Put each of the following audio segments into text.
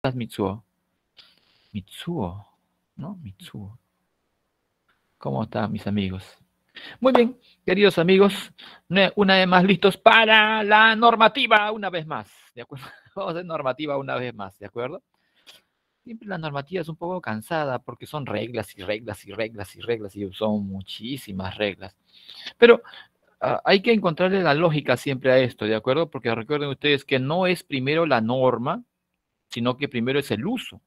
estás, Mitsuo? Mitsuo, ¿no? Mitsuo. ¿Cómo están mis amigos? Muy bien, queridos amigos, una vez más listos para la normativa, una vez más, ¿de acuerdo? Vamos a hacer normativa una vez más, ¿de acuerdo? Siempre la normativa es un poco cansada porque son reglas y reglas y reglas y reglas y son muchísimas reglas. Pero hay que encontrarle la lógica siempre a esto, ¿de acuerdo? Porque recuerden ustedes que no es primero la norma, sino que primero es el uso.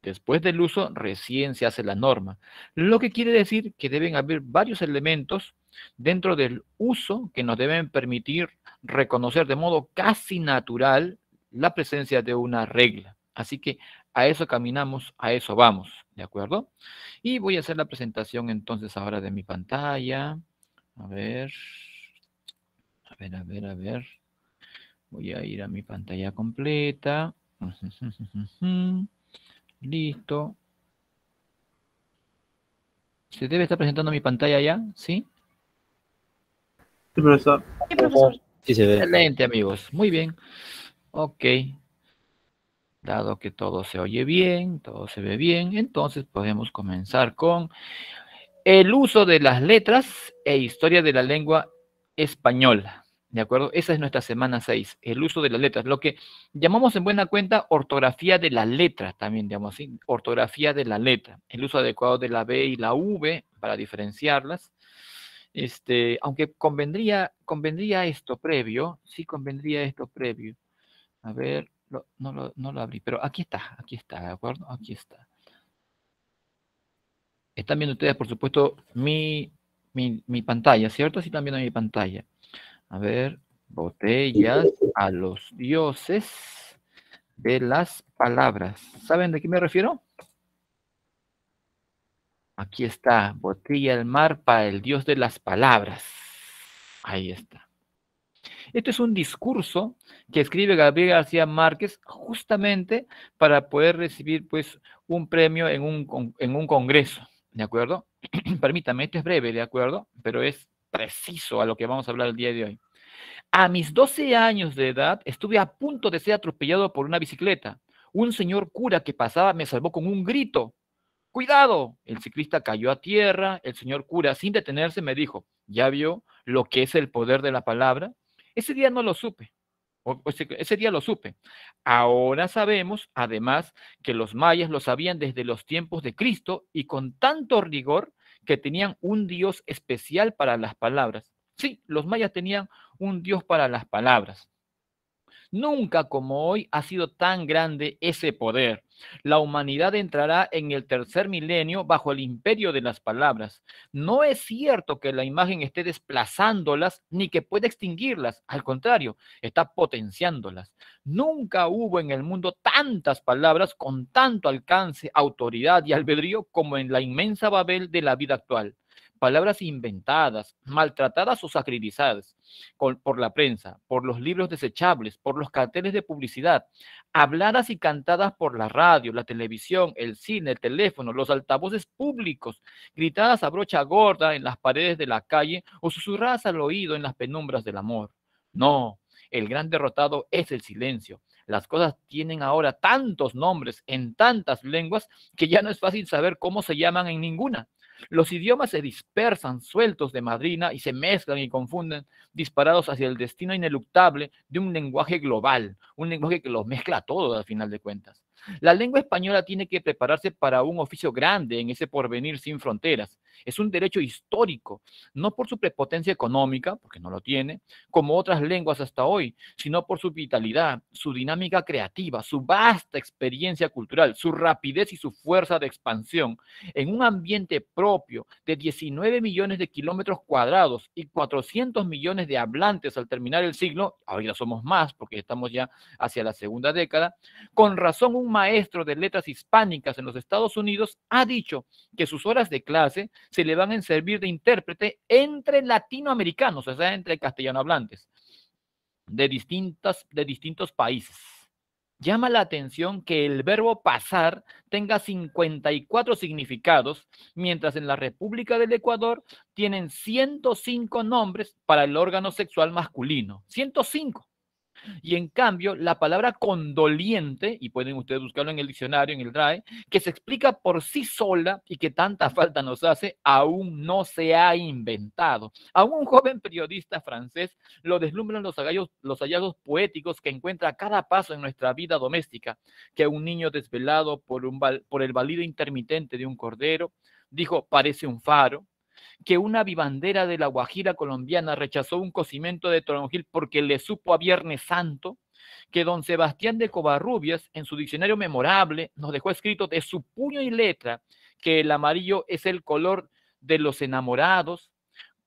Después del uso, recién se hace la norma. Lo que quiere decir que deben haber varios elementos dentro del uso que nos deben permitir reconocer de modo casi natural la presencia de una regla. Así que a eso caminamos, a eso vamos, ¿de acuerdo? Y voy a hacer la presentación entonces ahora de mi pantalla. A ver, a ver, a ver, a ver. Voy a ir a mi pantalla completa. Listo. ¿Se debe estar presentando mi pantalla ya? ¿Sí? Sí, profesor. Sí, profesor. Sí se ve. Excelente, amigos. Muy bien. Ok. Dado que todo se oye bien, todo se ve bien, entonces podemos comenzar con el uso de las letras e historia de la lengua española. ¿De acuerdo? Esa es nuestra semana 6, el uso de las letras. Lo que llamamos en buena cuenta ortografía de la letra, también digamos así, ortografía de la letra. El uso adecuado de la B y la V para diferenciarlas. Aunque convendría esto previo, sí convendría esto previo. A ver, no lo abrí, pero aquí está, ¿de acuerdo? Aquí está. Están viendo ustedes, por supuesto, mi pantalla, ¿cierto? Sí, están viendo mi pantalla. A ver, botellas a los dioses de las palabras. ¿Saben de qué me refiero? Aquí está, botella al mar para el dios de las palabras. Ahí está. Este es un discurso que escribe Gabriel García Márquez justamente para poder recibir pues un premio en un congreso, ¿de acuerdo? Permítame, esto es breve, ¿de acuerdo? Pero es preciso a lo que vamos a hablar el día de hoy. A mis 12 años de edad estuve a punto de ser atropellado por una bicicleta. Un señor cura que pasaba me salvó con un grito. ¡Cuidado! El ciclista cayó a tierra. El señor cura, sin detenerse, me dijo, ¿ya vio lo que es el poder de la palabra? Ese día no lo supe. Ese día lo supe. Ahora sabemos, además, que los mayas lo sabían desde los tiempos de Cristo y con tanto rigor que tenían un Dios especial para las palabras. Sí, los mayas tenían un Dios para las palabras. Nunca como hoy ha sido tan grande ese poder. La humanidad entrará en el tercer milenio bajo el imperio de las palabras. No es cierto que la imagen esté desplazándolas ni que pueda extinguirlas. Al contrario, está potenciándolas. Nunca hubo en el mundo tantas palabras con tanto alcance, autoridad y albedrío como en la inmensa Babel de la vida actual. Palabras inventadas, maltratadas o sacrificadas por la prensa, por los libros desechables, por los carteles de publicidad, habladas y cantadas por la radio, la televisión, el cine, el teléfono, los altavoces públicos, gritadas a brocha gorda en las paredes de la calle o susurradas al oído en las penumbras del amor. No, el gran derrotado es el silencio. Las cosas tienen ahora tantos nombres en tantas lenguas que ya no es fácil saber cómo se llaman en ninguna. Los idiomas se dispersan sueltos de madrina y se mezclan y confunden, disparados hacia el destino ineluctable de un lenguaje global, un lenguaje que los mezcla a todos al final de cuentas. La lengua española tiene que prepararse para un oficio grande en ese porvenir sin fronteras. Es un derecho histórico, no por su prepotencia económica, porque no lo tiene, como otras lenguas hasta hoy, sino por su vitalidad, su dinámica creativa, su vasta experiencia cultural, su rapidez y su fuerza de expansión, en un ambiente propio de 19 millones de kilómetros cuadrados y 400 millones de hablantes al terminar el siglo, ahora somos más porque estamos ya hacia la segunda década, con razón un maestro de letras hispánicas en los Estados Unidos ha dicho que sus horas de clase se le van a servir de intérprete entre latinoamericanos, o sea, entre castellano hablantes de distintos países. Llama la atención que el verbo pasar tenga 54 significados, mientras en la República del Ecuador tienen 105 nombres para el órgano sexual masculino. 105. Y en cambio, la palabra condoliente, y pueden ustedes buscarlo en el diccionario, en el DRAE, que se explica por sí sola y que tanta falta nos hace, aún no se ha inventado. Aún un joven periodista francés lo deslumbran los hallazgos poéticos que encuentra a cada paso en nuestra vida doméstica, que un niño desvelado por el balido intermitente de un cordero dijo, parece un faro, que una vivandera de la Guajira colombiana rechazó un cocimiento de toronjil porque le supo a Viernes Santo, que don Sebastián de Covarrubias, en su diccionario memorable, nos dejó escrito de su puño y letra que el amarillo es el color de los enamorados.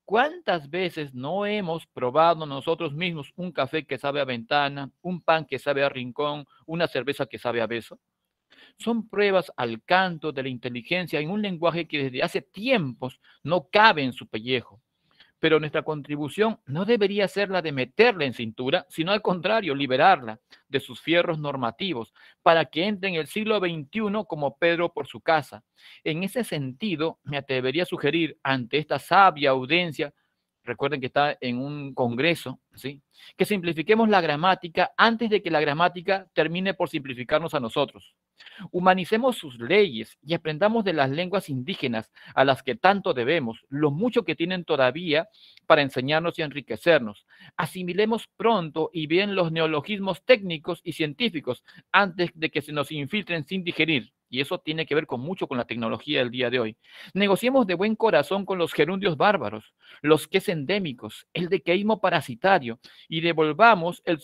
¿Cuántas veces no hemos probado nosotros mismos un café que sabe a ventana, un pan que sabe a rincón, una cerveza que sabe a beso? Son pruebas al canto de la inteligencia en un lenguaje que desde hace tiempos no cabe en su pellejo. Pero nuestra contribución no debería ser la de meterla en cintura, sino al contrario, liberarla de sus fierros normativos para que entre en el siglo XXI como Pedro por su casa. En ese sentido, me atrevería a sugerir ante esta sabia audiencia, recuerden que está en un congreso, ¿sí?, que simplifiquemos la gramática antes de que la gramática termine por simplificarnos a nosotros. Humanicemos sus leyes y aprendamos de las lenguas indígenas a las que tanto debemos, lo mucho que tienen todavía para enseñarnos y enriquecernos. Asimilemos pronto y bien los neologismos técnicos y científicos antes de que se nos infiltren sin digerir. Y eso tiene que ver mucho con la tecnología del día de hoy. Negociemos de buen corazón con los gerundios bárbaros, los que es endémicos, el decaísmo parasitario, y devolvamos al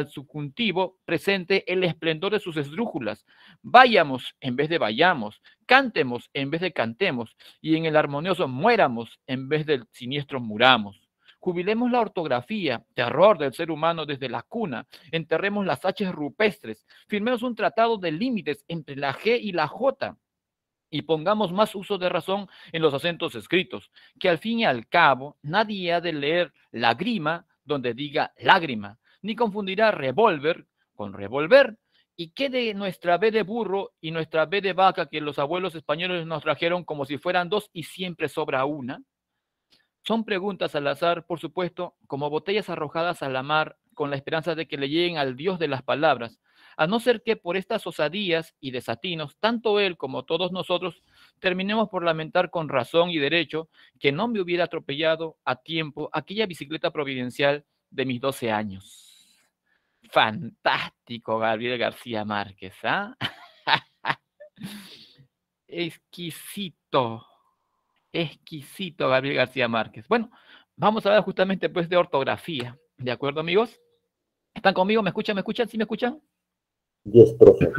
subjuntivo presente el esplendor de sus esdrújulas. Vayamos en vez de vayamos, cantemos en vez de cantemos, y en el armonioso muéramos en vez del siniestro muramos. Jubilemos la ortografía, terror del ser humano desde la cuna, enterremos las H rupestres, firmemos un tratado de límites entre la G y la J, y pongamos más uso de razón en los acentos escritos, que al fin y al cabo nadie ha de leer lágrima donde diga lágrima, ni confundirá revólver con revolver. ¿Y qué de nuestra B de burro y nuestra B de vaca que los abuelos españoles nos trajeron como si fueran dos y siempre sobra una? Son preguntas al azar, por supuesto, como botellas arrojadas a la mar con la esperanza de que le lleguen al Dios de las palabras, a no ser que por estas osadías y desatinos, tanto él como todos nosotros, terminemos por lamentar con razón y derecho que no me hubiera atropellado a tiempo aquella bicicleta providencial de mis 12 años. Fantástico, Gabriel García Márquez, ¿ah? Exquisito. Exquisito, Gabriel García Márquez. Bueno, vamos a ver justamente pues de ortografía. ¿De acuerdo, amigos? ¿Están conmigo? ¿Me escuchan? ¿Me escuchan? ¿Sí me escuchan? Yes, profe.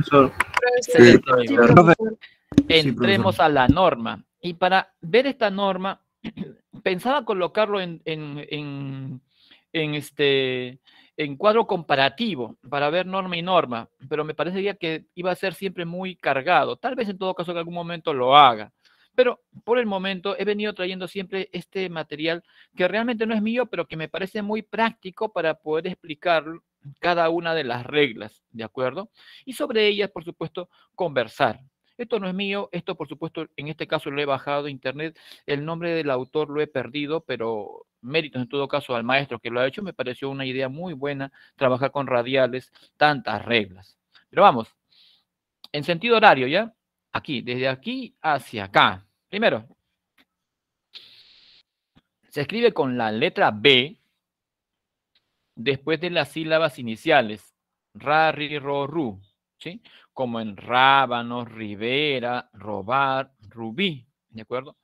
Excelente, Sí, amigos. profesor. Entremos a la norma. Y para ver esta norma, pensaba colocarlo en cuadro comparativo para ver norma y norma, pero me parecería que iba a ser siempre muy cargado. Tal vez en todo caso en algún momento lo haga. Pero por el momento he venido trayendo siempre este material que realmente no es mío, pero que me parece muy práctico para poder explicar cada una de las reglas, ¿de acuerdo? Y sobre ellas, por supuesto, conversar. Esto no es mío, esto por supuesto en este caso lo he bajado de internet, el nombre del autor lo he perdido, pero méritos en todo caso al maestro que lo ha hecho, me pareció una idea muy buena trabajar con radiales, tantas reglas. Pero vamos, en sentido horario, ¿ya? Aquí, desde aquí hacia acá. Primero, se escribe con la letra B después de las sílabas iniciales, ra, ri, ro, ru, ¿sí? Como en rábano, ribera, robar, rubí, ¿de acuerdo?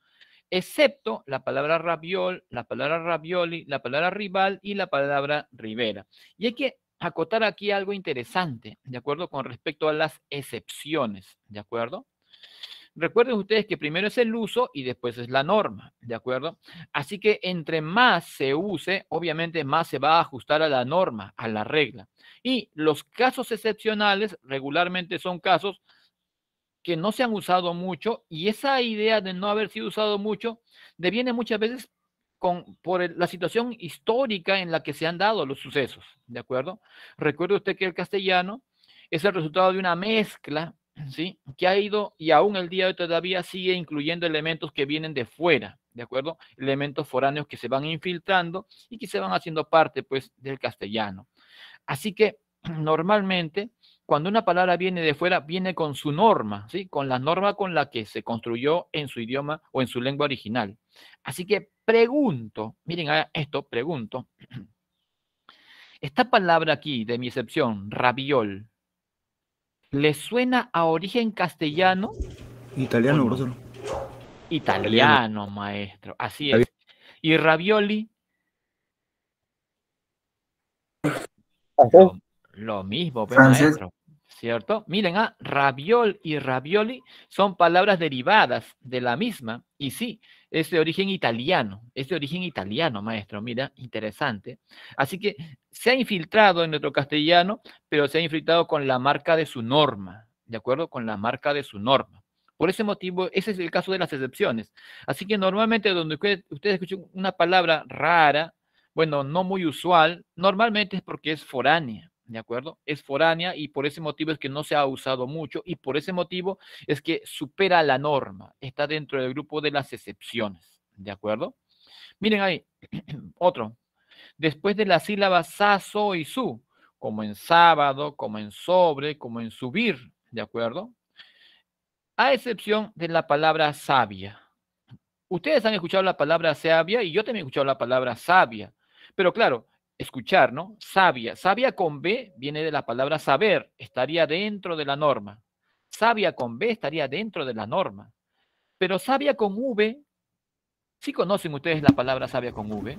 Excepto la palabra raviol, la palabra ravioli, la palabra rival y la palabra ribera. Y hay que acotar aquí algo interesante, ¿de acuerdo? Con respecto a las excepciones, ¿de acuerdo? Recuerden ustedes que primero es el uso y después es la norma, ¿de acuerdo? Así que entre más se use, obviamente más se va a ajustar a la norma, a la regla. Y los casos excepcionales regularmente son casos que no se han usado mucho y esa idea de no haber sido usado mucho deviene muchas veces por la situación histórica en la que se han dado los sucesos, ¿de acuerdo? Recuerde usted que el castellano es el resultado de una mezcla, ¿sí? Que ha ido y aún el día de hoy todavía sigue incluyendo elementos que vienen de fuera, ¿de acuerdo? Elementos foráneos que se van infiltrando y que se van haciendo parte, pues, del castellano. Así que normalmente, cuando una palabra viene de fuera, viene con su norma, ¿sí? Con la norma con la que se construyó en su idioma o en su lengua original. Así que pregunto, miren esto, pregunto. Esta palabra aquí, de mi excepción, raviol, ¿le suena a origen castellano? Italiano, ¿O no? profesor. Italiano, maestro, así es. ¿Y ravioli? Lo mismo, pues, Francés. maestro, ¿cierto? Miren, raviol y ravioli son palabras derivadas de la misma, y sí, es de origen italiano, maestro, mira, interesante. Así que se ha infiltrado en nuestro castellano, pero se ha infiltrado con la marca de su norma, ¿de acuerdo? Con la marca de su norma. Por ese motivo, ese es el caso de las excepciones. Así que normalmente donde ustedes escuchan una palabra rara, bueno, no muy usual, normalmente es porque es foránea, ¿de acuerdo? Es foránea y por ese motivo es que no se ha usado mucho y por ese motivo es que supera la norma, está dentro del grupo de las excepciones, ¿de acuerdo? Miren ahí, otro. Después de las sílabas sa, so y su, como en sábado, como en sobre, como en subir, ¿de acuerdo? A excepción de la palabra sabia. Ustedes han escuchado la palabra sabia y yo también he escuchado la palabra sabia. Pero claro, escuchar, ¿no? Sabia. Sabia con B viene de la palabra saber, estaría dentro de la norma. Sabia con B estaría dentro de la norma. Pero sabia con V, ¿sí conocen ustedes la palabra sabia con V?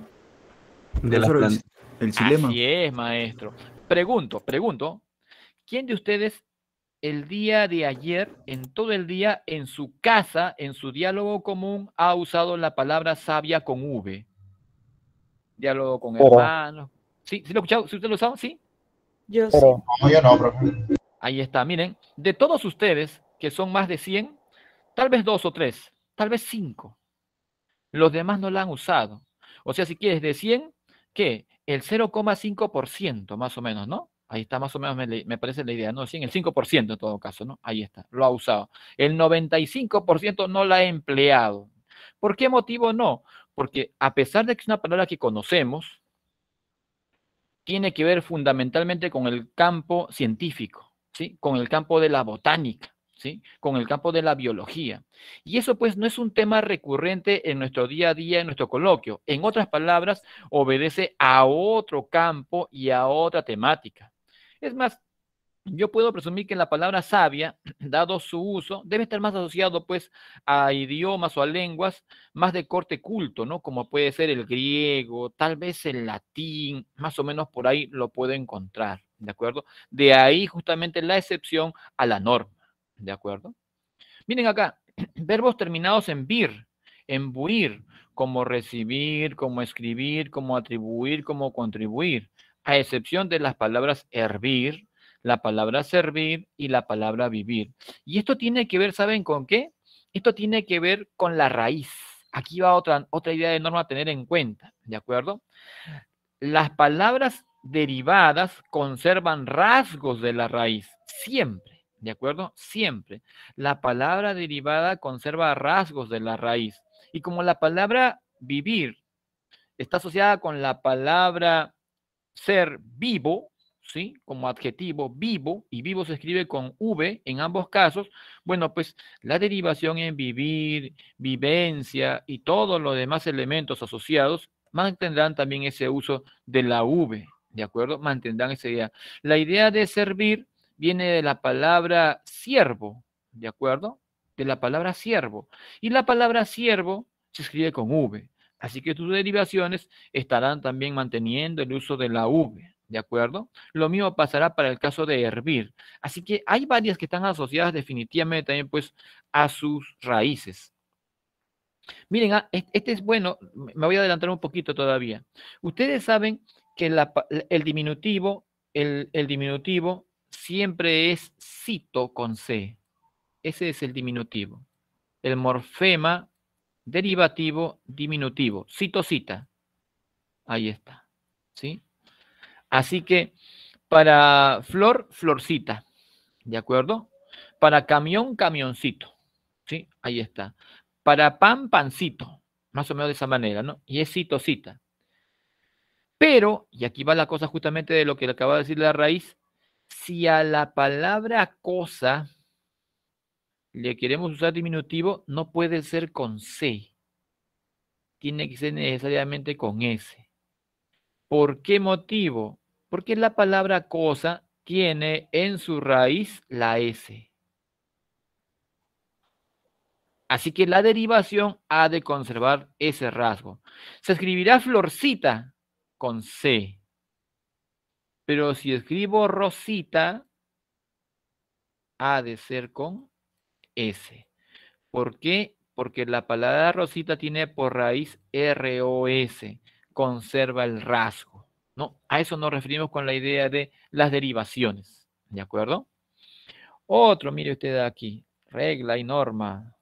De la Profesor, planta. el silema. Así es, maestro. Pregunto, ¿quién de ustedes el día de ayer, en todo el día, en su casa, en su diálogo común, ha usado la palabra sabia con V? Diálogo con hermanos. ¿Sí? ¿Sí lo he escuchado? ¿Sí usted lo usado? ¿Sí? Yo sí. No, yo no, profe. Ahí está. Miren, de todos ustedes, que son más de 100, tal vez 2 o 3, tal vez 5. Los demás no la han usado. O sea, si quieres de 100, ¿qué? El 0,5% más o menos, ¿no? Ahí está más o menos, me parece la idea, ¿no? 100, el 5% en todo caso, ¿no? Ahí está, lo ha usado. El 95% no la ha empleado. ¿Por qué motivo no? Porque a pesar de que es una palabra que conocemos, tiene que ver fundamentalmente con el campo científico, ¿sí? Con el campo de la botánica, ¿sí? Con el campo de la biología. Y eso pues no es un tema recurrente en nuestro día a día, en nuestro coloquio. En otras palabras, obedece a otro campo y a otra temática. Es más, yo puedo presumir que la palabra sabia, dado su uso, debe estar más asociado pues a idiomas o a lenguas más de corte culto, ¿no? Como puede ser el griego, tal vez el latín, más o menos por ahí lo puedo encontrar, ¿de acuerdo? De ahí justamente la excepción a la norma, ¿de acuerdo? Miren acá, verbos terminados en vir, en buir, como recibir, como escribir, como atribuir, como contribuir, a excepción de las palabras hervir, la palabra servir y la palabra vivir. Y esto tiene que ver, ¿saben con qué? Esto tiene que ver con la raíz. Aquí va otra idea de norma a tener en cuenta, ¿de acuerdo? Las palabras derivadas conservan rasgos de la raíz, siempre, ¿de acuerdo? Siempre. La palabra derivada conserva rasgos de la raíz. Y como la palabra vivir está asociada con la palabra ser vivo, ¿sí? Como adjetivo vivo, y vivo se escribe con V en ambos casos, bueno, pues la derivación en vivir, vivencia y todos los demás elementos asociados mantendrán también ese uso de la V, ¿de acuerdo? Mantendrán esa idea. La idea de servir viene de la palabra siervo, ¿de acuerdo? De la palabra siervo. Y la palabra siervo se escribe con V. Así que tus derivaciones estarán también manteniendo el uso de la V, ¿de acuerdo? Lo mismo pasará para el caso de hervir. Así que hay varias que están asociadas definitivamente también pues a sus raíces. Miren, este es bueno, me voy a adelantar un poquito todavía. Ustedes saben que el diminutivo, el diminutivo siempre es cito con C. Ese es el diminutivo. El morfema derivativo diminutivo, cito, cita. Ahí está. ¿Sí? Así que para flor, florcita. ¿De acuerdo? Para camión, camioncito. ¿Sí? Ahí está. Para pan, pancito. Más o menos de esa manera, ¿no? Y es cito, cita. Pero, y aquí va la cosa justamente de lo que le acaba de decir la raíz, si a la palabra cosa le queremos usar diminutivo, no puede ser con C, tiene que ser necesariamente con S. ¿Por qué motivo? Porque la palabra cosa tiene en su raíz la S. Así que la derivación ha de conservar ese rasgo. Se escribirá florcita con C. Pero si escribo rosita, ha de ser con S. ¿Por qué? Porque la palabra rosita tiene por raíz ROS, conserva el rasgo, ¿no? A eso nos referimos con la idea de las derivaciones, ¿de acuerdo? Otro, mire usted aquí, regla y norma.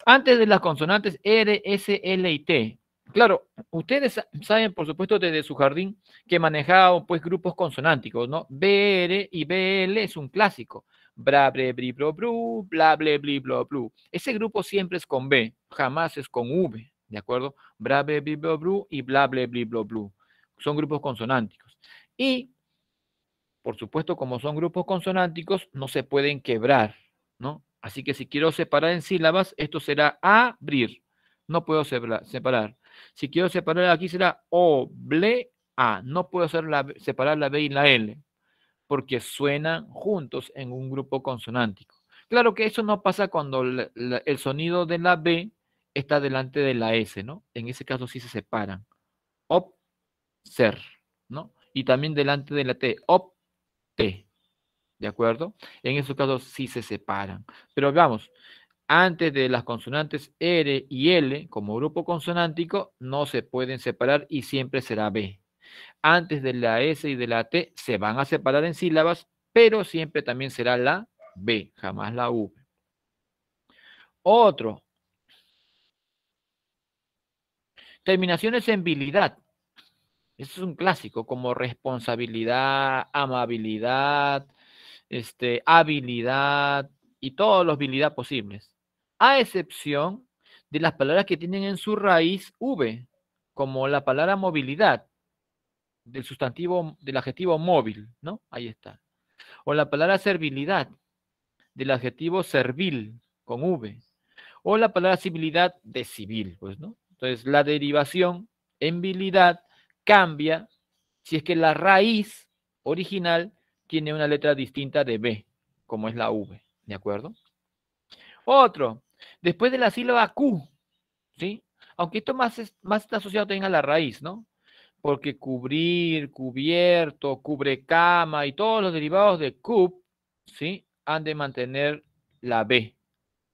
Antes de las consonantes R, S, L y T. Claro, ustedes saben, por supuesto, desde su jardín que manejaba pues grupos consonánticos, ¿no? BR y BL es un clásico. Bra, bre, bri, bro, bru, bla, ble, bli, blo, blu. Ese grupo siempre es con B, jamás es con V, ¿de acuerdo? Bra, bre, bli, blo, bru y bla, ble, bli, blo, blu. Son grupos consonánticos. Y, por supuesto, como son grupos consonánticos, no se pueden quebrar, ¿no? Así que si quiero separar en sílabas, esto será abrir. No puedo separar. Si quiero separar aquí será oble a. No puedo separar la B y la L porque suenan juntos en un grupo consonántico. Claro que eso no pasa cuando el sonido de la B está delante de la S, ¿no? En ese caso sí se separan. Op, ser, ¿no? Y también delante de la T, op, T. ¿De acuerdo? En esos casos sí se separan. Pero veamos, antes de las consonantes R y L como grupo consonántico no se pueden separar y siempre será B. Antes de la S y de la T se van a separar en sílabas, pero siempre también será la B, jamás la V. Otro. Terminaciones en bilidad. Eso es un clásico, como responsabilidad, amabilidad, habilidad y todos los habilidad posibles. A excepción de las palabras que tienen en su raíz V, como la palabra movilidad, del sustantivo, del adjetivo móvil, ¿no? Ahí está. O la palabra servilidad, del adjetivo servil, con V. O la palabra civilidad, de civil, pues, ¿no? Entonces, la derivación en bilidad cambia si es que la raíz original tiene una letra distinta de B, como es la V, ¿de acuerdo? Otro, después de la sílaba Q, ¿sí? Aunque esto más está asociado también a la raíz, ¿no? Porque cubrir, cubierto, cubrecama y todos los derivados de cub, ¿sí? Han de mantener la B,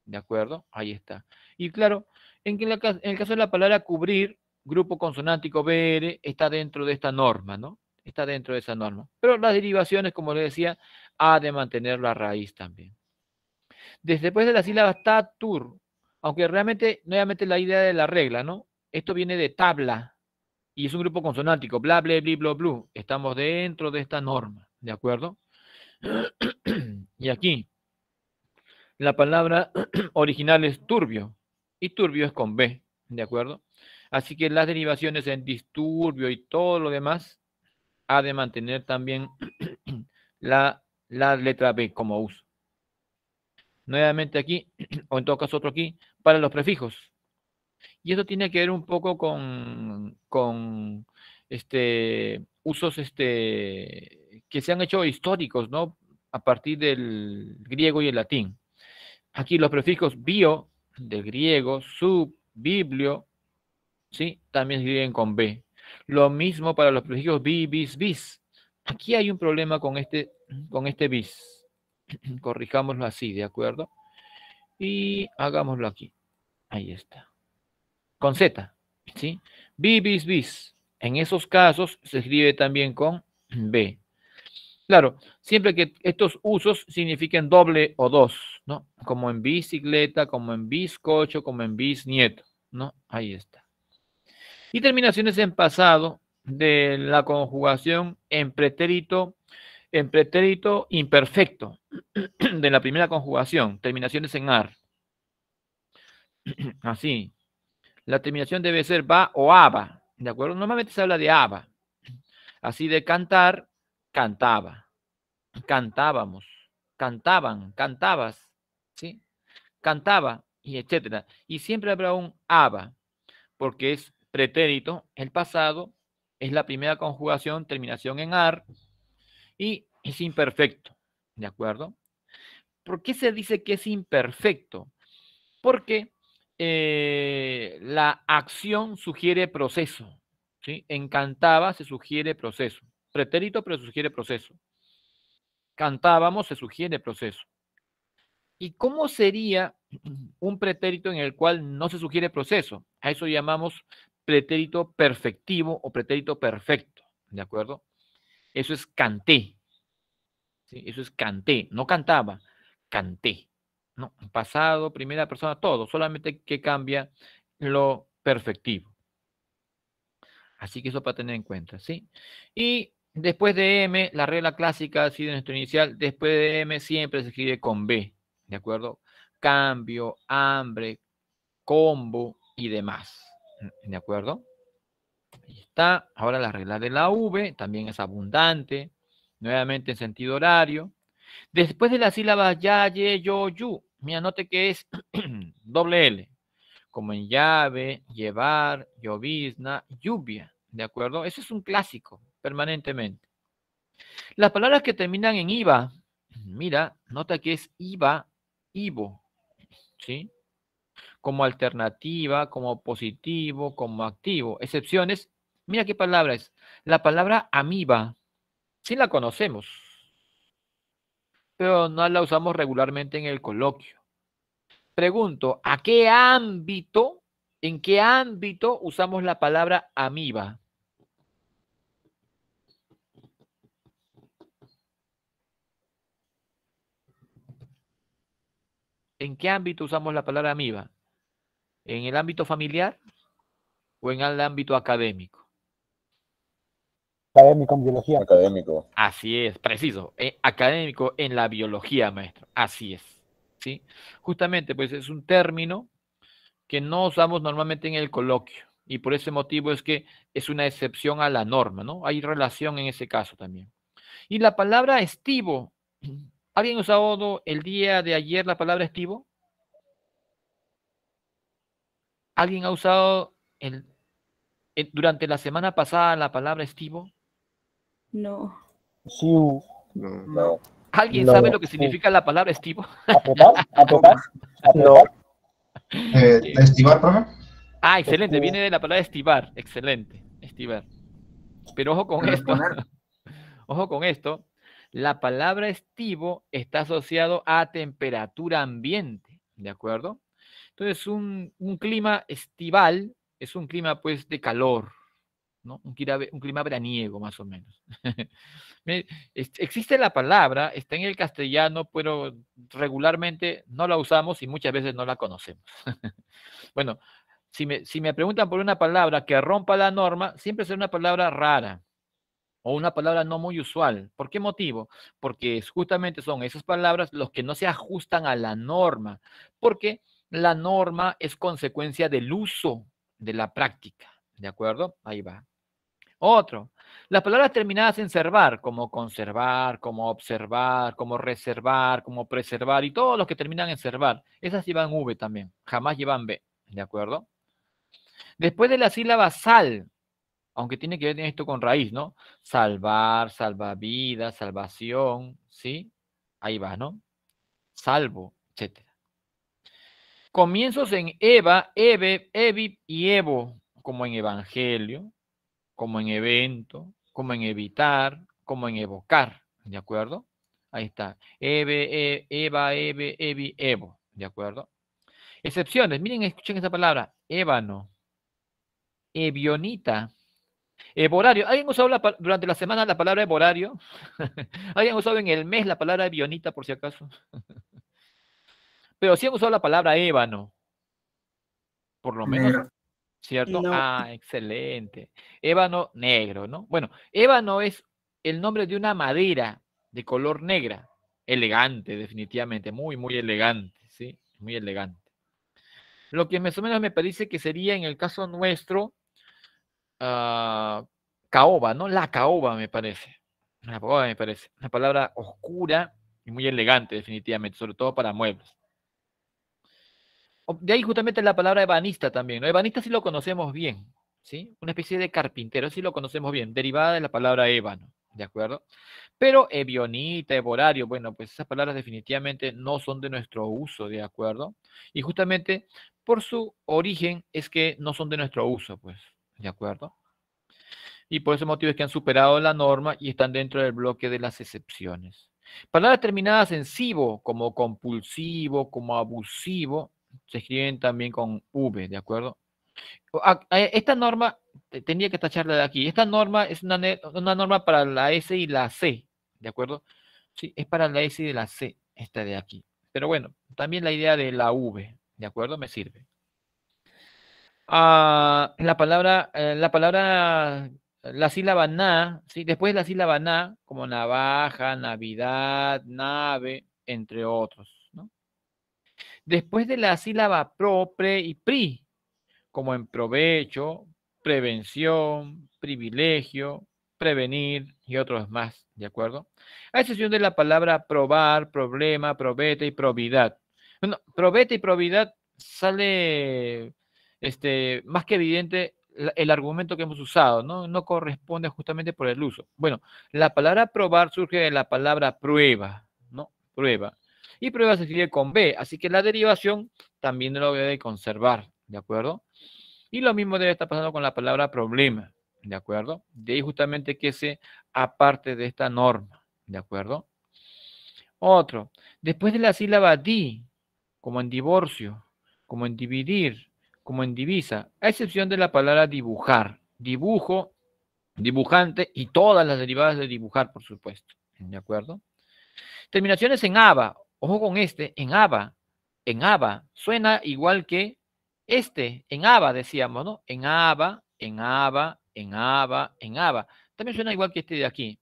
¿de acuerdo? Ahí está. Y claro, en el caso de la palabra cubrir, grupo consonántico BR está dentro de esta norma, ¿no? Está dentro de esa norma. Pero las derivaciones, como les decía, ha de mantener la raíz también. Después de la sílaba tatur, aunque realmente, nuevamente la idea de la regla, ¿no? Esto viene de tabla y es un grupo consonántico, bla, bla, bli, blo, blu. Estamos dentro de esta norma, ¿de acuerdo? Y aquí, la palabra original es turbio y turbio es con B, ¿de acuerdo? Así que las derivaciones en disturbio y todo lo demás ha de mantener también la letra B como uso. Nuevamente aquí, o en todo caso otro aquí, para los prefijos. Y esto tiene que ver un poco con usos que se han hecho históricos, ¿no? A partir del griego y el latín. Aquí los prefijos bio, del griego, sub, biblio, ¿sí? También se escriben con B. Lo mismo para los prefijos bi, bis, bis. Aquí hay un problema con este bis. Corrijámoslo así, ¿de acuerdo? Y hagámoslo aquí. Ahí está. Con Z, ¿sí? Bi, bis, bis. En esos casos se escribe también con B. Claro, siempre que estos usos signifiquen doble o dos, ¿no? Como en bicicleta, como en bizcocho, como en bisnieto, ¿no? Ahí está. Y terminaciones en pasado de la conjugación en pretérito imperfecto de la primera conjugación, terminaciones en ar. Así. La terminación debe ser va o aba, ¿De acuerdo? Normalmente se habla de aba. Así de cantar, cantaba. Cantábamos. Cantaban, cantabas. ¿Sí? Cantaba, y etcétera. Y siempre habrá un aba, porque es pretérito, el pasado, es la primera conjugación, terminación en ar, y es imperfecto. ¿De acuerdo? ¿Por qué se dice que es imperfecto? Porque la acción sugiere proceso. ¿Sí? En cantaba se sugiere proceso. Pretérito, pero sugiere proceso. Cantábamos se sugiere proceso. ¿Y cómo sería un pretérito en el cual no se sugiere proceso? A eso llamamos pretérito perfectivo o pretérito perfecto. ¿De acuerdo? Eso es canté. ¿Sí? Eso es canté. No cantaba, canté. No, pasado, primera persona, todo. Solamente que cambia lo perfectivo. Así que eso para tener en cuenta, ¿sí? Y después de M, la regla clásica ha sido nuestro inicial, después de M siempre se escribe con B, ¿de acuerdo? Cambio, hambre, combo y demás, ¿de acuerdo? Ahí está. Ahora la regla de la V también es abundante, nuevamente en sentido horario. Después de las sílabas ya, ye, yo, yu, mira, note que es doble L, como en llave, llevar, llovizna, lluvia, ¿de acuerdo? Ese es un clásico, permanentemente. Las palabras que terminan en IVA, mira, nota que es IVA, IVO, ¿sí? Como alternativa, como positivo, como activo. Excepciones, mira qué palabra es. La palabra amiba, sí la conocemos, pero no la usamos regularmente en el coloquio. Pregunto, ¿a qué ámbito, en qué ámbito usamos la palabra amiba? ¿En qué ámbito usamos la palabra amiba? ¿En el ámbito familiar o en el ámbito académico? Académico en biología. Académico. Así es, preciso. Académico en la biología, maestro. Así es. ¿Sí? Justamente, pues es un término que no usamos normalmente en el coloquio. Y por ese motivo es que es una excepción a la norma, ¿no? Hay relación en ese caso también. Y la palabra estivo. ¿Alguien ha usado el día de ayer la palabra estivo? ¿Alguien ha usado durante la semana pasada la palabra estivo? No. Sí. No. ¿Alguien No. sabe lo que significa la palabra estivo? ¿Apretar? ¿Apretar? No. ¿De estivar, profe? Ah, excelente, viene de la palabra estivar, excelente, estivar. Pero ojo con esto, ojo con esto, la palabra estivo está asociado a temperatura ambiente, ¿de acuerdo? Entonces, un clima estival es un clima, pues, de calor, ¿no? Un clima veraniego, más o menos. Existe la palabra, está en el castellano, pero regularmente no la usamos y muchas veces no la conocemos. Bueno, si me preguntan por una palabra que rompa la norma, siempre será una palabra rara o una palabra no muy usual. ¿Por qué motivo? Porque justamente son esas palabras los que no se ajustan a la norma, porque la norma es consecuencia del uso de la práctica. ¿De acuerdo? Ahí va. Otro. Las palabras terminadas en servar, como conservar, como observar, como reservar, como preservar, y todos los que terminan en servar, esas llevan V también, jamás llevan B. ¿De acuerdo? Después de la sílaba sal, aunque tiene que ver esto con raíz, ¿no? Salvar, salvavidas, salvación, ¿sí? Ahí va, ¿no? Salvo, etc. Comienzos en Eva, Eve, Evi y Evo, como en evangelio, como en evento, como en evitar, como en evocar, ¿de acuerdo? Ahí está. Eve, Eva, Eve, Evi, Evo, ¿de acuerdo? Excepciones, miren, escuchen esa palabra, ébano, evionita, eborario. ¿Alguien ha usado durante la semana la palabra eborario? ¿Alguien ha usado en el mes la palabra evionita, por si acaso? Pero sí han usado la palabra ébano, por lo menos, Negro. ¿cierto? No. Ah, excelente. Ébano negro, ¿no? Bueno, ébano es el nombre de una madera de color negra. Elegante, definitivamente, muy, muy elegante, ¿sí? Muy elegante. Lo que más o menos me parece que sería en el caso nuestro, caoba, ¿no? La caoba me parece. La caoba me parece. Una palabra oscura y muy elegante, definitivamente, sobre todo para muebles. De ahí justamente la palabra ebanista también, ¿no? Ebanista sí lo conocemos bien, ¿sí? Una especie de carpintero, sí lo conocemos bien, derivada de la palabra ébano, ¿de acuerdo? Pero ebionita, eborario, bueno, pues esas palabras definitivamente no son de nuestro uso, ¿de acuerdo? Y justamente por su origen es que no son de nuestro uso, pues, ¿de acuerdo? Y por ese motivo es que han superado la norma y están dentro del bloque de las excepciones. Palabras terminadas en sivo, como compulsivo, como abusivo, se escriben también con V, ¿de acuerdo? Esta norma, tenía que tacharla de aquí, esta norma es una norma para la S y la C, ¿de acuerdo? Sí, es para la S y la C, esta de aquí. Pero bueno, también la idea de la V, ¿de acuerdo? Me sirve. La sílaba na, ¿sí? Después de la sílaba na, como navaja, navidad, nave, entre otros, ¿no? Después de la sílaba pro, pre y pri, como en provecho, prevención, privilegio, prevenir y otros más, ¿de acuerdo? A excepción de la palabra probar, problema, probeta y probidad. Bueno, probeta y probidad sale más que evidente el argumento que hemos usado, ¿no? No corresponde justamente por el uso. Bueno, la palabra probar surge de la palabra prueba, ¿no? Prueba. Y prueba se escribe con B, así que la derivación también lo debe de conservar, ¿de acuerdo? Y lo mismo debe estar pasando con la palabra problema, ¿de acuerdo? De ahí justamente que se aparte de esta norma, ¿de acuerdo? Otro, después de la sílaba di, como en divorcio, como en dividir, como en divisa, a excepción de la palabra dibujar, dibujo, dibujante y todas las derivadas de dibujar, por supuesto, ¿de acuerdo? Terminaciones en aba, ojo con en aba, suena igual que en aba decíamos, ¿no? En aba, en aba, en aba, en aba. También suena igual que este de aquí.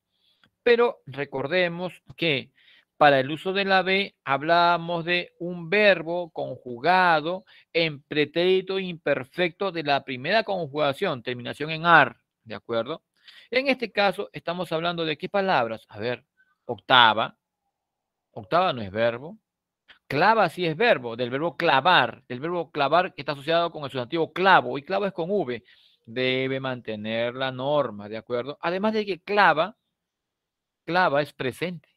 Pero recordemos que para el uso de la B hablamos de un verbo conjugado en pretérito imperfecto de la primera conjugación, terminación en ar, ¿de acuerdo? En este caso estamos hablando de qué palabras. A ver, octava. Octava no es verbo. Clava sí es verbo, del verbo clavar que está asociado con el sustantivo clavo, y clavo es con V. Debe mantener la norma, ¿de acuerdo? Además de que clava es presente,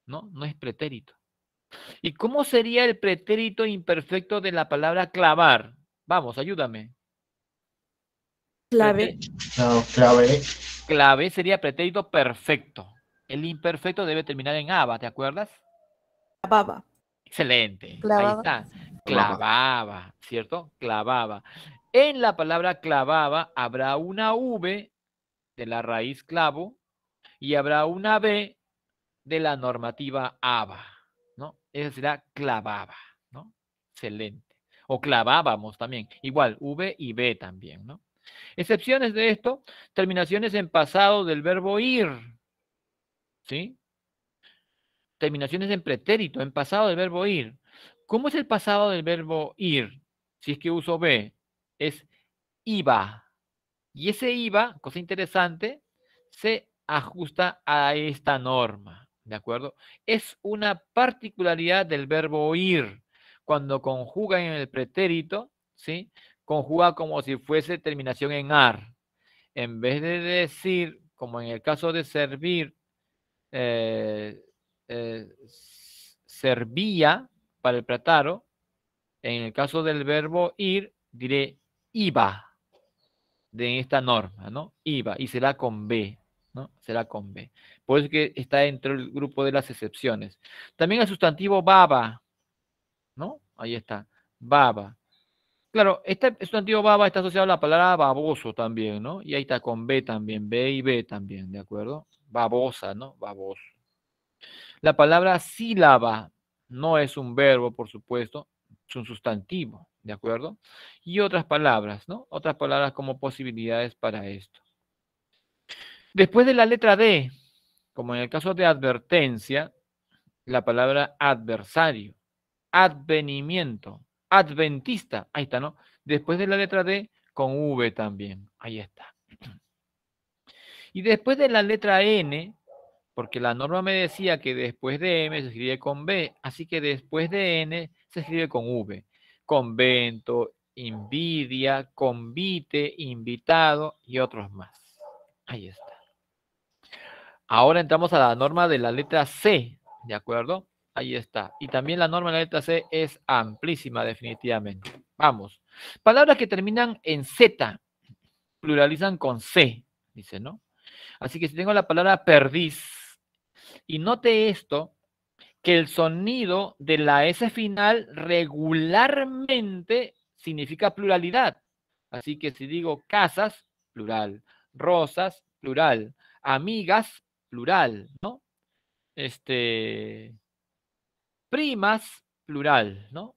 ¿no? No es pretérito. ¿Y cómo sería el pretérito imperfecto de la palabra clavar? Vamos, ayúdame. Clave. No, clave. Clave sería pretérito perfecto. El imperfecto debe terminar en aba, ¿te acuerdas? Baba. Excelente. Ahí Clavaba. está. Clavaba, ¿cierto? Clavaba. En la palabra clavaba habrá una V de la raíz clavo y habrá una B de la normativa aba, ¿no? Esa será clavaba, ¿no? Excelente. O clavábamos también. Igual, V y B también, ¿no? Excepciones de esto, terminaciones en pasado del verbo ir, ¿sí? Terminaciones en pretérito, en pasado del verbo ir. ¿Cómo es el pasado del verbo ir? Si es que uso B, es iba. Y ese IVA, cosa interesante, se ajusta a esta norma, ¿de acuerdo? Es una particularidad del verbo ir. Cuando conjuga en el pretérito, ¿sí? Conjuga como si fuese terminación en ar. En vez de decir, como en el caso de servir, eh, eh, servía para el prátaro, en el caso del verbo ir, diré iba de esta norma, ¿no? IVA, y será con B, ¿no? Será con B. Por eso que está dentro del grupo de las excepciones. También el sustantivo baba, ¿no? Ahí está, baba. Claro, este sustantivo baba está asociado a la palabra baboso también, ¿no? Y ahí está con B también, B y B también, ¿de acuerdo? Babosa, ¿no? Baboso. La palabra sílaba no es un verbo, por supuesto, es un sustantivo, ¿de acuerdo? Y otras palabras, ¿no? Otras palabras como posibilidades para esto. Después de la letra D, como en el caso de advertencia, la palabra adversario, advenimiento, adventista, ahí está, ¿no? Después de la letra D, con V también, ahí está. Y después de la letra N, porque la norma me decía que después de M se escribe con B, así que después de N se escribe con V. Convento, invidia, convite, invitado y otros más. Ahí está. Ahora entramos a la norma de la letra C, ¿de acuerdo? Ahí está. Y también la norma de la letra C es amplísima, definitivamente. Vamos. Palabras que terminan en Z, pluralizan con C, dice, ¿no? Así que si tengo la palabra perdiz, y note esto, que el sonido de la S final regularmente significa pluralidad. Así que si digo casas, plural. Rosas, plural. Amigas, plural, ¿no? Primas, plural, ¿no?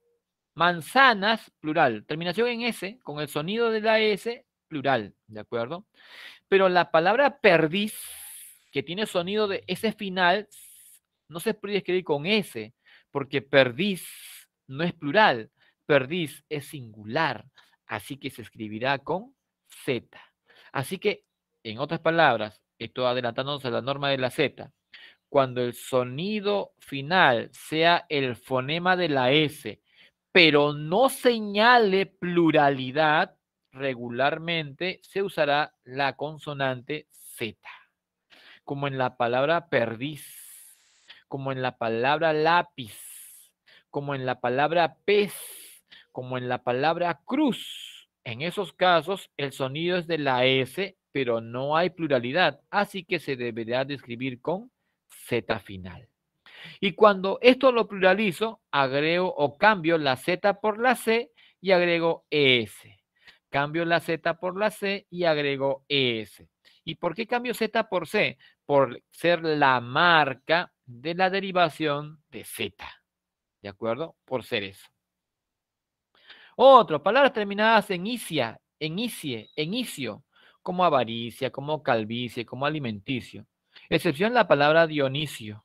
Manzanas, plural. Terminación en S, con el sonido de la S, plural, ¿de acuerdo? Pero la palabra perdiz, que tiene sonido de S final, no se puede escribir con S, porque perdiz no es plural, perdiz es singular, así que se escribirá con Z. Así que, en otras palabras, esto adelantándonos a la norma de la Z, cuando el sonido final sea el fonema de la S, pero no señale pluralidad, regularmente se usará la consonante Z, como en la palabra perdiz, como en la palabra lápiz, como en la palabra pez, como en la palabra cruz. En esos casos, el sonido es de la S, pero no hay pluralidad, así que se deberá de escribir con Z final. Y cuando esto lo pluralizo, agrego o cambio la Z por la C y agrego ES. Cambio la Z por la C y agrego ES. ¿Y por qué cambio Z por C? Por ser la marca de la derivación de Z. ¿De acuerdo? Por ser eso. Otro, palabras terminadas en icia, en icie, en icio, como avaricia, como calvicie, como alimenticio. Excepción la palabra Dionisio.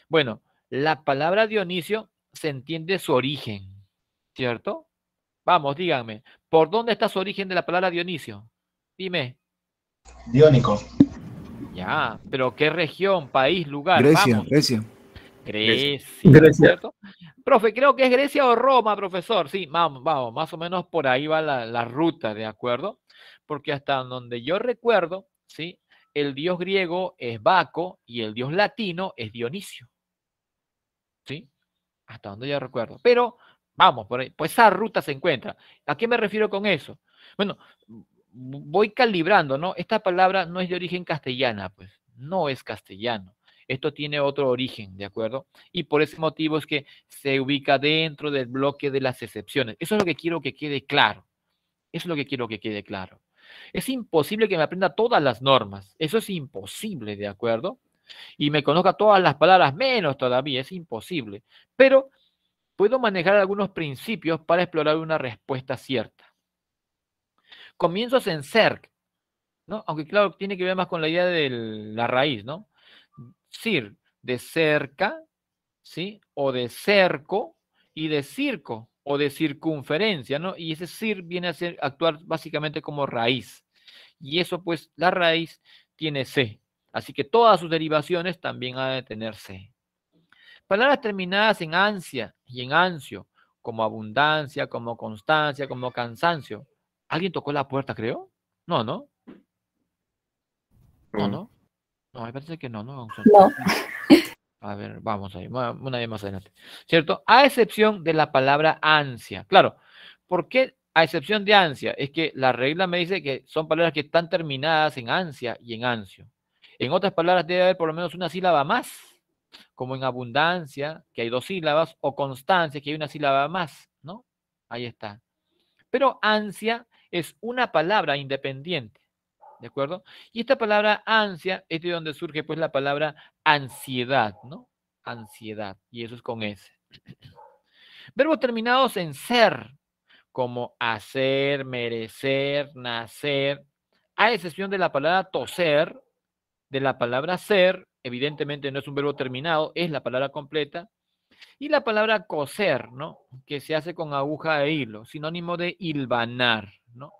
Bueno, la palabra Dionisio se entiende su origen, ¿cierto? Vamos, díganme, ¿por dónde está su origen de la palabra Dionisio? Dime. Diónico. Ya, pero ¿qué región, país, lugar? Grecia, Vamos. Grecia. Grecia, ¿cierto? Profe, creo que es Grecia o Roma, profesor. Sí, vamos, más o menos por ahí va la ruta, ¿de acuerdo? Porque hasta donde yo recuerdo, ¿sí? El dios griego es Baco y el dios latino es Dionisio. ¿Sí? Hasta donde yo recuerdo. Pero, vamos, por ahí, pues esa ruta se encuentra. ¿A qué me refiero con eso? Bueno, voy calibrando, ¿no? Esta palabra no es de origen castellana, pues, no es castellano. Esto tiene otro origen, ¿de acuerdo? Y por ese motivo es que se ubica dentro del bloque de las excepciones. Eso es lo que quiero que quede claro. Eso es lo que quiero que quede claro. Es imposible que me aprenda todas las normas. Eso es imposible, ¿de acuerdo? Y me conozca todas las palabras, menos todavía, es imposible. Pero puedo manejar algunos principios para explorar una respuesta cierta. Comienzos en cerc, ¿no? Aunque claro, tiene que ver más con la idea de la raíz, ¿no? Cir, de cerca, ¿sí? O de cerco, y de circo, o de circunferencia, ¿no? Y ese cir viene a actuar básicamente como raíz. Y eso, pues, la raíz tiene C. Así que todas sus derivaciones también han de tener C. Palabras terminadas en ansia y en ansio, como abundancia, como constancia, como cansancio. ¿Alguien tocó la puerta, creo? No, ¿no? No, ¿no? No, me parece que no, ¿no? No. A ver, vamos ahí, una vez más adelante. ¿Cierto? A excepción de la palabra ansia. Claro, ¿por qué a excepción de ansia? Es que la regla me dice que son palabras que están terminadas en ansia y en ansio. En otras palabras, debe haber por lo menos una sílaba más, como en abundancia, que hay 2 sílabas, o constancia, que hay una sílaba más, ¿no? Ahí está. Pero ansia es una palabra independiente, ¿de acuerdo? Y esta palabra ansia es de donde surge pues la palabra ansiedad, ¿no? Ansiedad, y eso es con S. Verbos terminados en ser, como hacer, merecer, nacer, a excepción de la palabra toser, de la palabra ser, evidentemente no es un verbo terminado, es la palabra completa, y la palabra coser, ¿no? Que se hace con aguja e hilo, sinónimo de hilvanar, ¿no?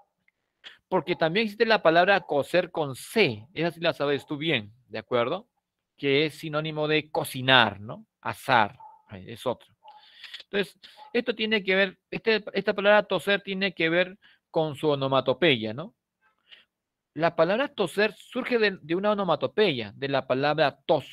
Porque también existe la palabra cocer con C, esa sí la sabes tú bien, ¿de acuerdo? Que es sinónimo de cocinar, ¿no? Asar, es otro. Entonces, esto tiene que ver, esta palabra toser tiene que ver con su onomatopeya, ¿no? La palabra toser surge de una onomatopeya, de la palabra tos,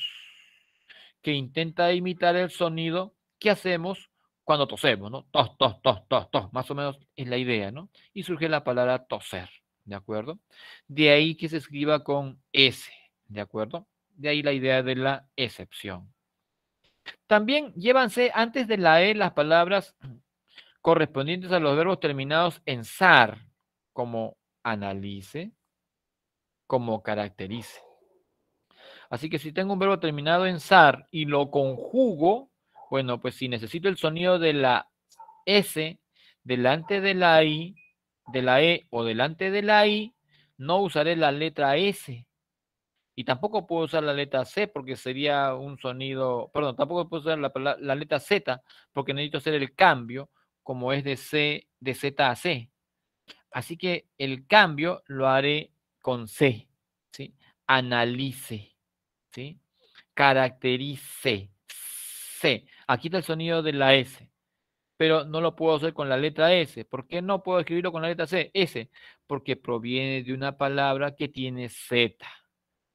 que intenta imitar el sonido que hacemos cuando tosemos, ¿no? Tos, tos, tos, tos, tos, más o menos es la idea, ¿no? Y surge la palabra toser, ¿de acuerdo? De ahí que se escriba con S, ¿de acuerdo? De ahí la idea de la excepción. También llévanse antes de la E las palabras correspondientes a los verbos terminados en zar, como analice, como caracterice. Así que si tengo un verbo terminado en zar y lo conjugo, bueno, pues si necesito el sonido de la S delante de la I, de la E o delante de la I, no usaré la letra S. Y tampoco puedo usar la letra C porque sería un sonido, perdón, tampoco puedo usar la letra Z porque necesito hacer el cambio como es de C, de Z a C. Así que el cambio lo haré con C, ¿sí? Analice, ¿sí? Caracterice, C. Aquí está el sonido de la S, pero no lo puedo hacer con la letra S. ¿Por qué no puedo escribirlo con la letra C? S, porque proviene de una palabra que tiene Z.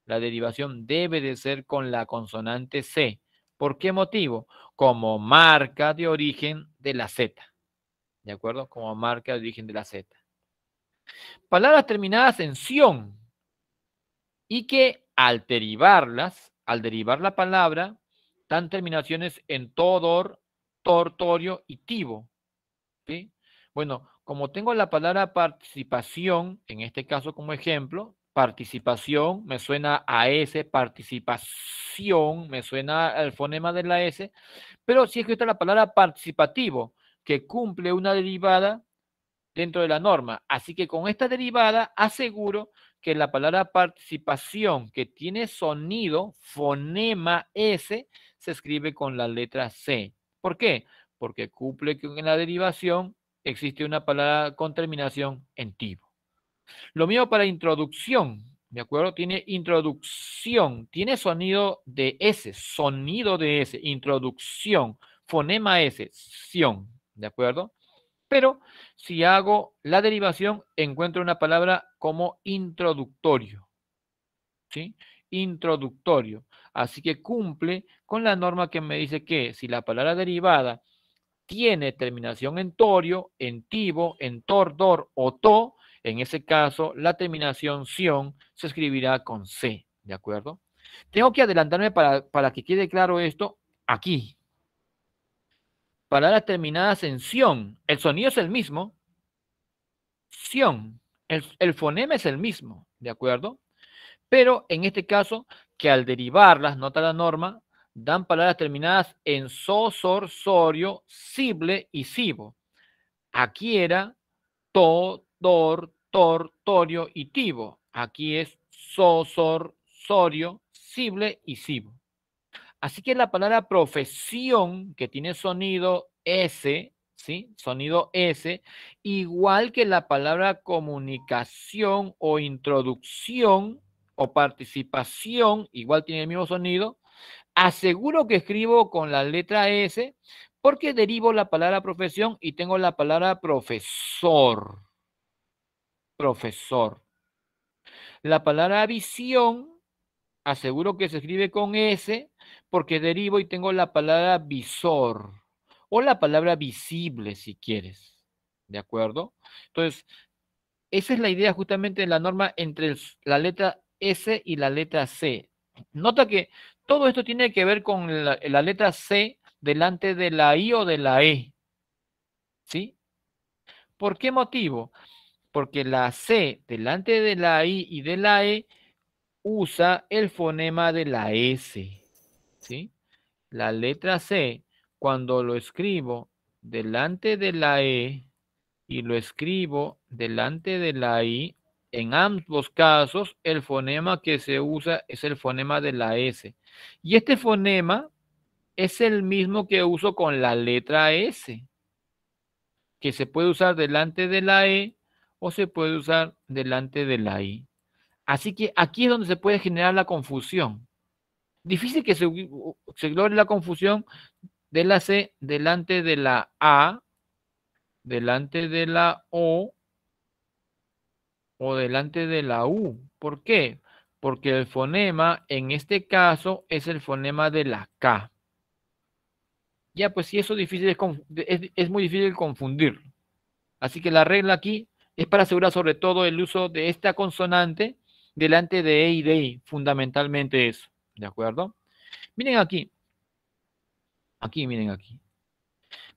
La derivación debe de ser con la consonante C. ¿Por qué motivo? Como marca de origen de la Z. ¿De acuerdo? Como marca de origen de la Z. Palabras terminadas en ción y que al derivar la palabra, dan terminaciones en todor, tortorio y tivo. ¿Sí? Bueno, como tengo la palabra participación, en este caso como ejemplo, participación me suena a S, participación me suena al fonema de la S, pero si es que está la palabra participativo, que cumple una derivada dentro de la norma. Así que con esta derivada aseguro que la palabra participación que tiene sonido, fonema S, se escribe con la letra C. ¿Por qué? Porque cumple que en la derivación existe una palabra con terminación en tivo. Lo mismo para introducción, ¿de acuerdo? Tiene introducción, tiene sonido de S, introducción, fonema S, ción, ¿de acuerdo? Pero si hago la derivación, encuentro una palabra como introductorio, ¿sí? Introductorio. Así que cumple con la norma que me dice que si la palabra derivada tiene terminación en torio, en tivo, en tordor o to, en ese caso la terminación ción se escribirá con C, ¿de acuerdo? Tengo que adelantarme para que quede claro esto aquí. Palabras terminadas en ción, el sonido es el mismo, ción, el fonema es el mismo, ¿de acuerdo? Pero en este caso, que al derivarlas, nota la norma, dan palabras terminadas en so, sor, sorio, sible y sibo. Aquí era to, dor, tor, torio y tivo. Aquí es so, sor, sorio, sible y sibo. Así que la palabra profesión, que tiene sonido S, ¿sí? Sonido S, igual que la palabra comunicación o introducción o participación, igual tiene el mismo sonido, aseguro que escribo con la letra S porque derivo la palabra profesión y tengo la palabra profesor. Profesor. La palabra visión, aseguro que se escribe con S porque derivo y tengo la palabra visor o la palabra visible si quieres. ¿De acuerdo? Entonces, esa es la idea justamente de la norma entre la letra S y la letra C. Nota que todo esto tiene que ver con la letra C delante de la I o de la E. ¿Sí? ¿Por qué motivo? Porque la C delante de la I y de la E usa el fonema de la S. ¿Sí? La letra C, cuando lo escribo delante de la E y lo escribo delante de la I, en ambos casos el fonema que se usa es el fonema de la S. Y este fonema es el mismo que uso con la letra S, que se puede usar delante de la E o se puede usar delante de la I. Así que aquí es donde se puede generar la confusión. Difícil que se logre la confusión de la C delante de la A, delante de la O delante de la U. ¿Por qué? Porque el fonema en este caso es el fonema de la K. Ya, pues si eso es muy difícil confundir. Así que la regla aquí es para asegurar sobre todo el uso de esta consonante delante de E y de I, fundamentalmente eso. ¿De acuerdo? Miren aquí. Aquí, miren aquí.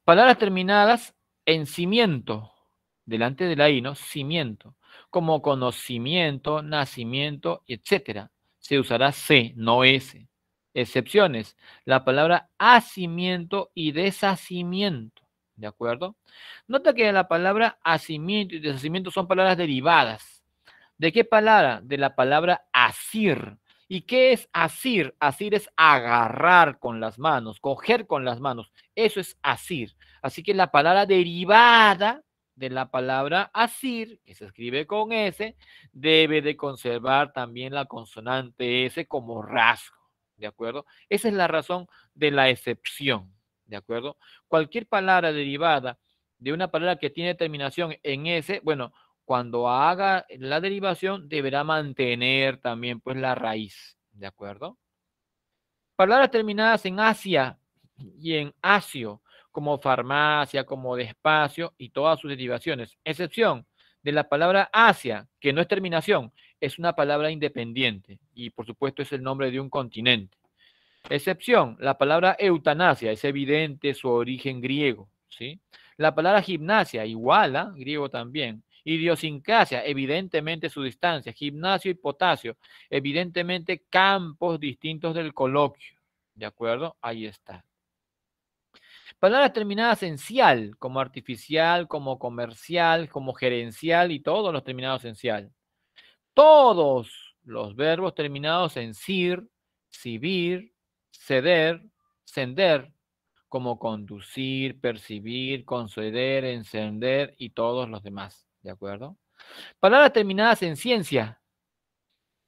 Palabras terminadas en cimiento, delante de la I, ¿no? Cimiento, como conocimiento, nacimiento, etcétera. Se usará C, no S. Excepciones, la palabra hacimiento y deshacimiento, ¿de acuerdo? Nota que la palabra hacimiento y deshacimiento son palabras derivadas. ¿De qué palabra? De la palabra asir. ¿Y qué es asir? Asir es agarrar con las manos, coger con las manos. Eso es asir. Así que la palabra derivada de la palabra asir, que se escribe con S, debe de conservar también la consonante S como rasgo. ¿De acuerdo? Esa es la razón de la excepción. ¿De acuerdo? Cualquier palabra derivada de una palabra que tiene terminación en S, bueno, cuando haga la derivación deberá mantener también pues la raíz, ¿de acuerdo? Palabras terminadas en Asia y en asio, como farmacia, como despacio y todas sus derivaciones. Excepción de la palabra Asia, que no es terminación, es una palabra independiente y por supuesto es el nombre de un continente. Excepción, la palabra eutanasia, es evidente su origen griego, ¿sí? La palabra gimnasia, igual, griego también. Idiosincrasia, evidentemente su distancia. Gimnasio y potasio, evidentemente campos distintos del coloquio. ¿De acuerdo? Ahí está. Palabras terminadas en cial, como artificial, como comercial, como gerencial y todos los terminados en cial. Todos los verbos terminados en cir, cibir, ceder, sender, como conducir, percibir, conceder, encender y todos los demás. ¿De acuerdo? Palabras terminadas en ciencia,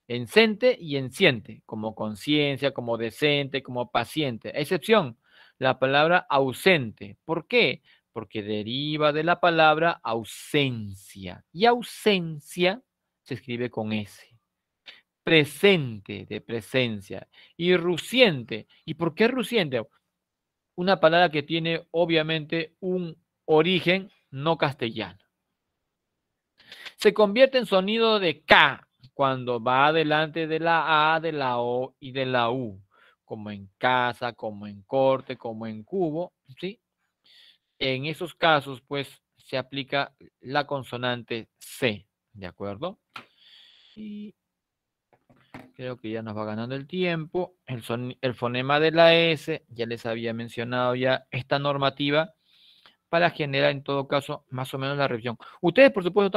encente y enciente, como conciencia, como decente, como paciente. Excepción, la palabra ausente. ¿Por qué? Porque deriva de la palabra ausencia. Y ausencia se escribe con S. Presente, de presencia. Y ruciente. ¿Y por qué ruciente? Una palabra que tiene obviamente un origen no castellano. Se convierte en sonido de K cuando va delante de la A, de la O y de la U, como en casa, como en corte, como en cubo, ¿sí? En esos casos, pues, se aplica la consonante C, ¿de acuerdo? Y creo que ya nos va ganando el tiempo. El fonema de la S, ya les había mencionado ya esta normativa para generar en todo caso más o menos la revisión. Ustedes, por supuesto,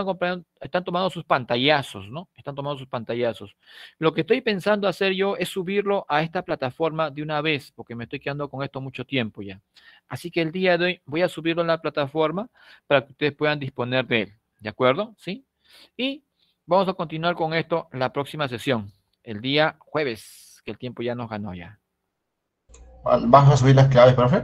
están tomando sus pantallazos, ¿no? Están tomando sus pantallazos. Lo que estoy pensando hacer yo es subirlo a esta plataforma de una vez, porque me estoy quedando con esto mucho tiempo ya. Así que el día de hoy voy a subirlo en la plataforma para que ustedes puedan disponer de él, ¿de acuerdo? ¿Sí? Y vamos a continuar con esto en la próxima sesión, el día jueves, que el tiempo ya nos ganó ya. ¿Vas a subir las claves, profe?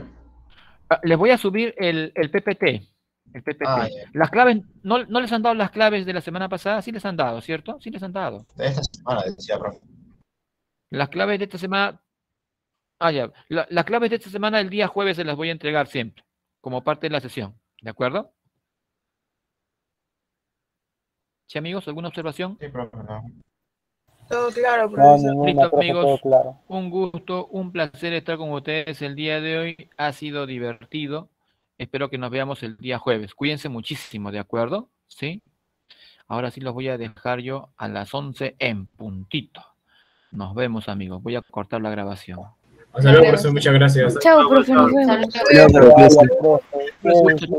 Les voy a subir el PPT. El PPT. Las claves, ¿no les han dado las claves de la semana pasada? Sí les han dado, ¿cierto? Sí les han dado. De esta semana, decía, profe. Las claves de esta semana... ya. Las claves de esta semana el día jueves se las voy a entregar siempre, como parte de la sesión. ¿De acuerdo? ¿Sí, amigos? ¿Alguna observación? Sí, profe, no. Todo claro, profesor. No, listo, amigos. Todo claro. Un gusto, un placer estar con ustedes el día de hoy. Ha sido divertido. Espero que nos veamos el día jueves. Cuídense muchísimo, ¿de acuerdo? ¿Sí? Ahora sí los voy a dejar yo a las 11 en puntito. Nos vemos, amigos. Voy a cortar la grabación. Hasta luego, profesor. Muchas gracias. Chao, profe. Nos vemos. Gracias, profe. Gracias.